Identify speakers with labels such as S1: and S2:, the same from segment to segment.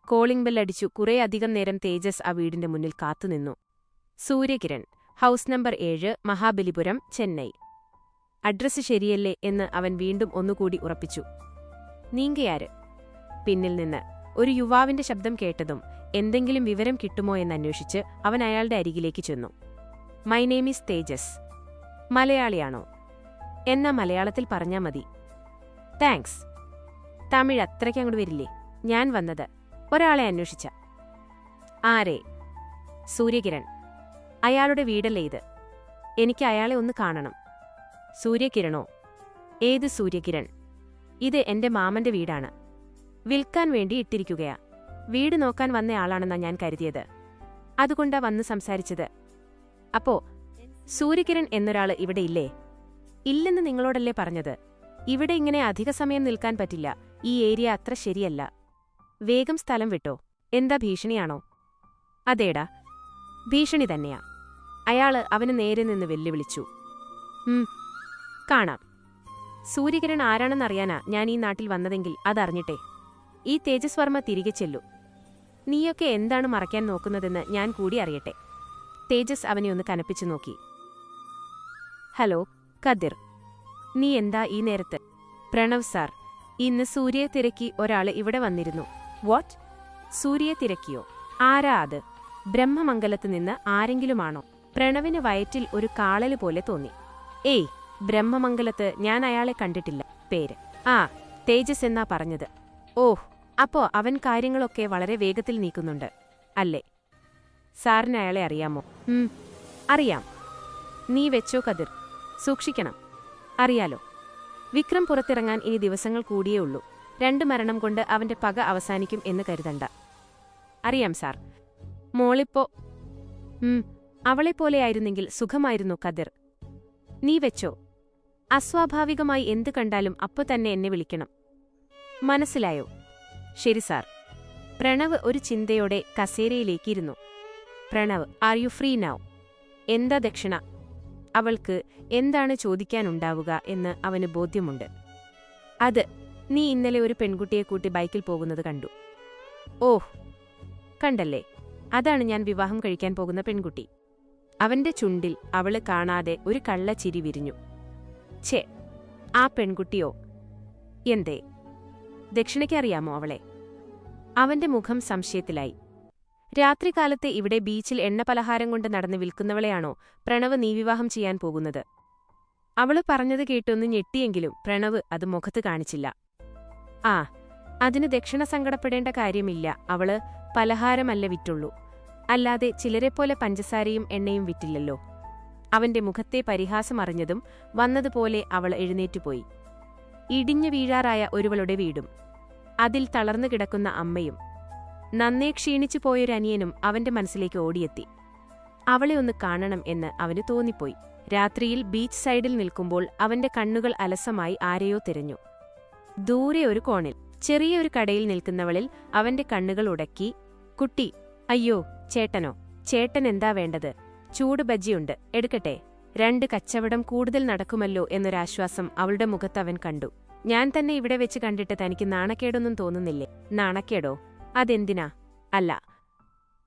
S1: Calling ബെല്ലടിച്ചു. കുറേയധികം നേരം തേജസ് ആ വീടിന്റെ മുന്നിൽ കാത്തുനിന്നു. Suryakiran, house number 7, Mahabalipuram, Chennai. Address ശരിയല്ലേ എന്ന് അവൻ വീണ്ടും ഒന്നുകൂടി ഉറപ്പിച്ചു. നീങ്കയാര്? പിന്നിൽ നിന്ന് ഒരു യുവാവിന്റെ ശബ്ദം കേട്ടതും എന്തെങ്കിലും വിവരം കിട്ടുമോ എന്നന്വേഷിച്ച് അവൻ അയാളുടെ അരികിലേക്ക് ചെന്നു. മൈ നെയിം ഈസ് തേജസ്. മലയാളിയാണോ? എന്നാ മലയാളത്തിൽ പറഞ്ഞാ മതി. താങ്ക്സ്. തമിഴ് അത്രയ്ക്കങ്ങോട്ട് വരില്ലേ? ഞാൻ വന്നത് ഒരാളെ അന്വേഷിച്ച. ആരെ? സൂര്യകിരൺ. അയാളുടെ വീടല്ലേ ഇത്? എനിക്ക് അയാളെ ഒന്ന് കാണണം. സൂര്യകിരണോ? ഏത് സൂര്യകിരൺ? ഇത് എന്റെ മാമന്റെ വീടാണ്. വിൽക്കാൻ വേണ്ടി ഇട്ടിരിക്കുകയാ. വീട് നോക്കാൻ വന്നയാളാണെന്നാ ഞാൻ കരുതിയത്. അതുകൊണ്ടാ വന്ന് സംസാരിച്ചത്. അപ്പോ സൂര്യകിരൺ എന്നൊരാള് ഇവിടെ ഇല്ലേ? ഇല്ലെന്ന് നിങ്ങളോടല്ലേ പറഞ്ഞത്? ഇവിടെ ഇങ്ങനെ അധിക സമയം നിൽക്കാൻ പറ്റില്ല. ഈ ഏരിയ അത്ര ശരിയല്ല. വേഗം സ്ഥലം വിട്ടോ. എന്താ, ഭീഷണിയാണോ? അതേടാ, ഭീഷണി തന്നെയാ. അയാള് അവന് നേരെ നിന്ന് വെല്ലുവിളിച്ചു. കാണാം. സൂര്യകിരൺ ആരാണെന്നറിയാനാ ഞാൻ ഈ നാട്ടിൽ വന്നതെങ്കിൽ അതറിഞ്ഞിട്ടെ. ഈ തേജസ് വർമ്മ തിരികെ ചെല്ലു. നീയൊക്കെ എന്താണ് മറയ്ക്കാൻ നോക്കുന്നതെന്ന് ഞാൻ കൂടി അറിയട്ടെ. തേജസ് അവനെ ഒന്ന് കനപ്പിച്ചു നോക്കി. ഹലോ കദിർ, നീ എന്താ ഈ നേരത്ത്? പ്രണവ് സാർ, ഇന്ന് സൂര്യയെ തിരക്കി ഒരാള് ഇവിടെ വന്നിരുന്നു. വാട്ട്? സൂര്യയെ തിരക്കിയോ? ആരാ അത്? ബ്രഹ്മമംഗലത്ത് നിന്ന് ആരെങ്കിലുമാണോ? പ്രണവിന് വയറ്റിൽ ഒരു കാളല് പോലെ തോന്നി. ഏയ്, ബ്രഹ്മമംഗലത്ത് ഞാൻ അയാളെ കണ്ടിട്ടില്ല. പേര്? ആ, തേജസ് എന്നാ പറഞ്ഞത്. ഓഹ്, അപ്പോ അവൻ കാര്യങ്ങളൊക്കെ വളരെ വേഗത്തിൽ നീക്കുന്നുണ്ട് അല്ലേ? സാറിന് അയാളെ അറിയാമോ? അറിയാം. നീ വെച്ചോ കദിർ, സൂക്ഷിക്കണം. അറിയാലോ, വിക്രം പുറത്തിറങ്ങാൻ ഇനി ദിവസങ്ങൾ കൂടിയേ ഉള്ളൂ. 2 മരണം കൊണ്ട് അവന്റെ പക അവസാനിക്കും എന്ന് കരുതണ്ട. അറിയാം സാർ. മോളിപ്പോ അവളെപ്പോലെയായിരുന്നെങ്കിൽ സുഖമായിരുന്നു കദിർ. നീ വെച്ചോ. അസ്വാഭാവികമായി എന്ത് കണ്ടാലും അപ്പോ തന്നെ എന്നെ വിളിക്കണം. മനസ്സിലായോ? ശരി സാർ. പ്രണവ് ഒരു ചിന്തയോടെ കസേരയിലേക്കിരുന്നു. Pranav, are you free now? എന്താ ദക്ഷിണ? അവൾക്ക് എന്താണ് ചോദിക്കാനുണ്ടാവുക എന്ന് അവന് ബോധ്യമുണ്ട്. അത്, നീ ഇന്നലെ ഒരു പെൺകുട്ടിയെ കൂട്ടി ബൈക്കിൽ പോകുന്നത് കണ്ടു. ഓഹ്, കണ്ടല്ലേ? അതാണ് ഞാൻ വിവാഹം കഴിക്കാൻ പോകുന്ന പെൺകുട്ടി. അവന്റെ ചുണ്ടിൽ അവള് കാണാതെ ഒരു കള്ളച്ചിരി വിരിഞ്ഞു. ഛേ, ആ പെൺകുട്ടിയോ? എന്തേ? ദക്ഷിണയ്ക്കറിയാമോ അവളെ? അവന്റെ മുഖം സംശയത്തിലായി. രാത്രികാലത്തെ ഇവിടെ ബീച്ചിൽ എണ്ണപലഹാരം കൊണ്ട് നടന്ന് വിൽക്കുന്നവളെയാണോ പ്രണവ് നീ വിവാഹം ചെയ്യാൻ പോകുന്നത്? അവള് പറഞ്ഞത് കേട്ടൊന്ന് ഞെട്ടിയെങ്കിലും പ്രണവ് അത് മുഖത്ത് കാണിച്ചില്ല. ആ, അതിന് ദക്ഷിണ സങ്കടപ്പെടേണ്ട കാര്യമില്ല. അവള് പലഹാരമല്ല വിറ്റുള്ളൂ. അല്ലാതെ ചിലരെപ്പോലെ പഞ്ചസാരയും എണ്ണയും വിറ്റില്ലല്ലോ. അവന്റെ മുഖത്തെ പരിഹാസം അറിഞ്ഞതും വന്നതുപോലെ അവൾ എഴുന്നേറ്റുപോയി. ഇടിഞ്ഞു വീഴാറായ ഒരുവളുടെ വീടും അതിൽ തളർന്നു കിടക്കുന്ന അമ്മയും നന്നേ ക്ഷീണിച്ചു പോയൊരനിയനും അവന്റെ മനസ്സിലേക്ക് ഓടിയെത്തി. അവളെ ഒന്ന് കാണണം എന്ന് അവന് തോന്നിപ്പോയി. രാത്രിയിൽ ബീച്ച് സൈഡിൽ നിൽക്കുമ്പോൾ അവന്റെ കണ്ണുകൾ അലസമായി ആരെയോ തിരഞ്ഞു. ദൂരെ ഒരു കോണിൽ ചെറിയൊരു കടയിൽ നിൽക്കുന്നവളിൽ അവന്റെ കണ്ണുകൾ ഉടക്കി. കുട്ടി. അയ്യോ, ചേട്ടനോ? ചേട്ടൻ എന്താ വേണ്ടത്? ചൂട് ബജ്ജിയുണ്ട്, എടുക്കട്ടെ? 2 കച്ചവടം കൂടുതൽ നടക്കുമല്ലോ എന്നൊരാശ്വാസം അവളുടെ മുഖത്തവൻ കണ്ടു. ഞാൻ തന്നെ ഇവിടെ വെച്ച് കണ്ടിട്ട് തനിക്ക് നാണക്കേടൊന്നും തോന്നുന്നില്ലേ? നാണക്കേടോ? അതെന്തിനാ? അല്ല,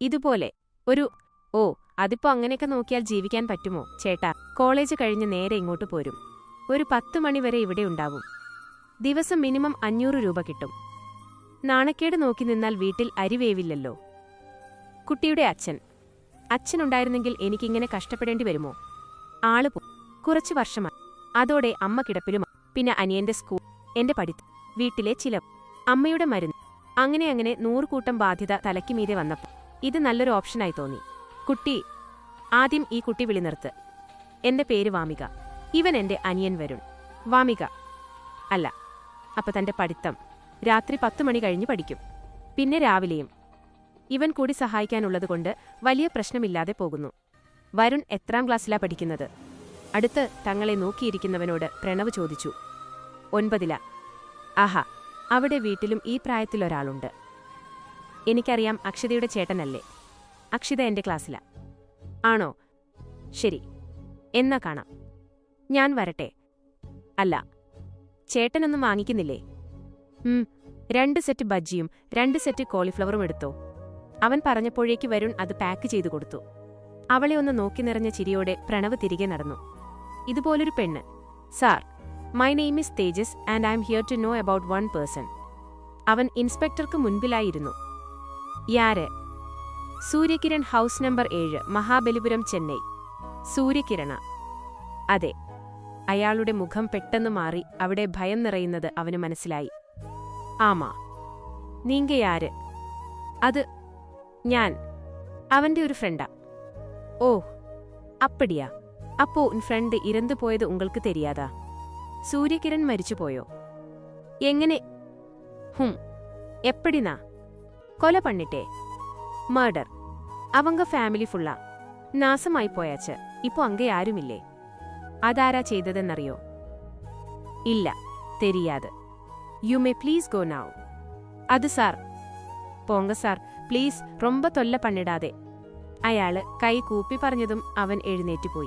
S1: ഇതുപോലെ ഒരു അതിപ്പോ അങ്ങനെയൊക്കെ നോക്കിയാൽ ജീവിക്കാൻ പറ്റുമോ ചേട്ടാ? കോളേജ് കഴിഞ്ഞ് നേരെ ഇങ്ങോട്ട് പോരും. ഒരു 10 മണി വരെ ഇവിടെ ഉണ്ടാവും. ദിവസം മിനിമം 500 രൂപ കിട്ടും. നാണക്കേട് നോക്കി നിന്നാൽ വീട്ടിൽ അരി വേവില്ലല്ലോ. കുട്ടിയുടെ അച്ഛനുണ്ടായിരുന്നെങ്കിൽ എനിക്കിങ്ങനെ കഷ്ടപ്പെടേണ്ടി വരുമോ? ആള് കുറച്ചു വർഷമായി. അതോടെ അമ്മ കിടപ്പിലുമാണ്. പിന്നെ അനിയന്റെ സ്കൂൾ, എന്റെ പഠിത്തം, വീട്ടിലെ ചിലവ്, അമ്മയുടെ മരുന്ന്, അങ്ങനെ 100 കൂട്ടം ബാധ്യത തലയ്ക്ക് മീതെ വന്നപ്പോൾ ഇത് നല്ലൊരു ഓപ്ഷനായി തോന്നി. കുട്ടി, ആദ്യം ഈ കുട്ടി വിളി നിർത്ത്. എന്റെ പേര് വാമിക. ഇവൻ എന്റെ അനിയൻ വരുൺ. വാമിക. അല്ല, അപ്പൊ തന്റെ പഠിത്തം രാത്രി 10 മണി കഴിഞ്ഞ് പഠിക്കും. പിന്നെ രാവിലെയും. ഇവൻ കൂടി സഹായിക്കാനുള്ളതുകൊണ്ട് വലിയ പ്രശ്നമില്ലാതെ പോകുന്നു. വരുൺ എത്രാം ക്ലാസ്സിലാ പഠിക്കുന്നത്? അടുത്ത് തങ്ങളെ നോക്കിയിരിക്കുന്നവനോട് പ്രണവ് ചോദിച്ചു. 9ലാ. ആഹാ, അവിടെ വീട്ടിലും ഈ പ്രായത്തിലൊരാളുണ്ട്. എനിക്കറിയാം, അക്ഷിതയുടെ ചേട്ടനല്ലേ? അക്ഷിത എന്റെ ക്ലാസ്സിലാ. ആണോ? ശരി, എന്നാ കാണാം. ഞാൻ വരട്ടെ? അല്ല, ചേട്ടനൊന്നും വാങ്ങിക്കുന്നില്ലേ? 2 സെറ്റ് ബജ്ജിയും 2 സെറ്റ് കോളിഫ്ലവറും എടുത്തോ. അവൻ പറഞ്ഞപ്പോഴേക്ക് വരുൺ അത് പാക്ക് ചെയ്തു കൊടുത്തു. അവളെ ഒന്ന് നോക്കി നിറഞ്ഞ ചിരിയോടെ പ്രണവ് തിരികെ നടന്നു. ഇതുപോലൊരു പെണ്ണ്. Sir, my name is Tejas and I am here to know about 1 person. അവൻ ഇൻസ്പെക്ടർക്ക് മുൻപിലായിരുന്നു. യാര്? Suryakiran, house number 7, Mahabalipuram, Chennai. സൂര്യകിരണ? അതെ. അയാളുടെ മുഖം പെട്ടെന്ന് മാറി. അവിടെ ഭയം നിറയുന്നത് അവന് മനസ്സിലായി. ആമാ, നീങ്ക യാര്? അത് ഞാൻ അവന്റെ ഒരു ഫ്രണ്ടാ. ഓ, അപ്പടിയാ. അപ്പോ ഉൻ ഫ്രണ്ട് ഇരന്നു പോയത് ഉങ്ങൾക്ക് തെരിയാതാ? സൂര്യകിരൺ മരിച്ചുപോയോ? എങ്ങനെ? എപ്പടിനാ? കൊല പണിട്ടേ? മർഡർ. അവങ്ക ഫാമിലി ഫുള്ളാ നാസമായി പോയാച്ച്. ഇപ്പോ അങ്ങയാരുമില്ലേ? അതാരാ ചെയ്തതെന്നറിയോ? ഇല്ല, തെരിയാത്. You may please go now. അത് സാർ. പോങ്ക സാർ, പ്ലീസ്, റൊമ്പ തൊല്ല പണിടാതെ. അയാള് കൈ കൂപ്പി പറഞ്ഞതും അവൻ എഴുന്നേറ്റുപോയി.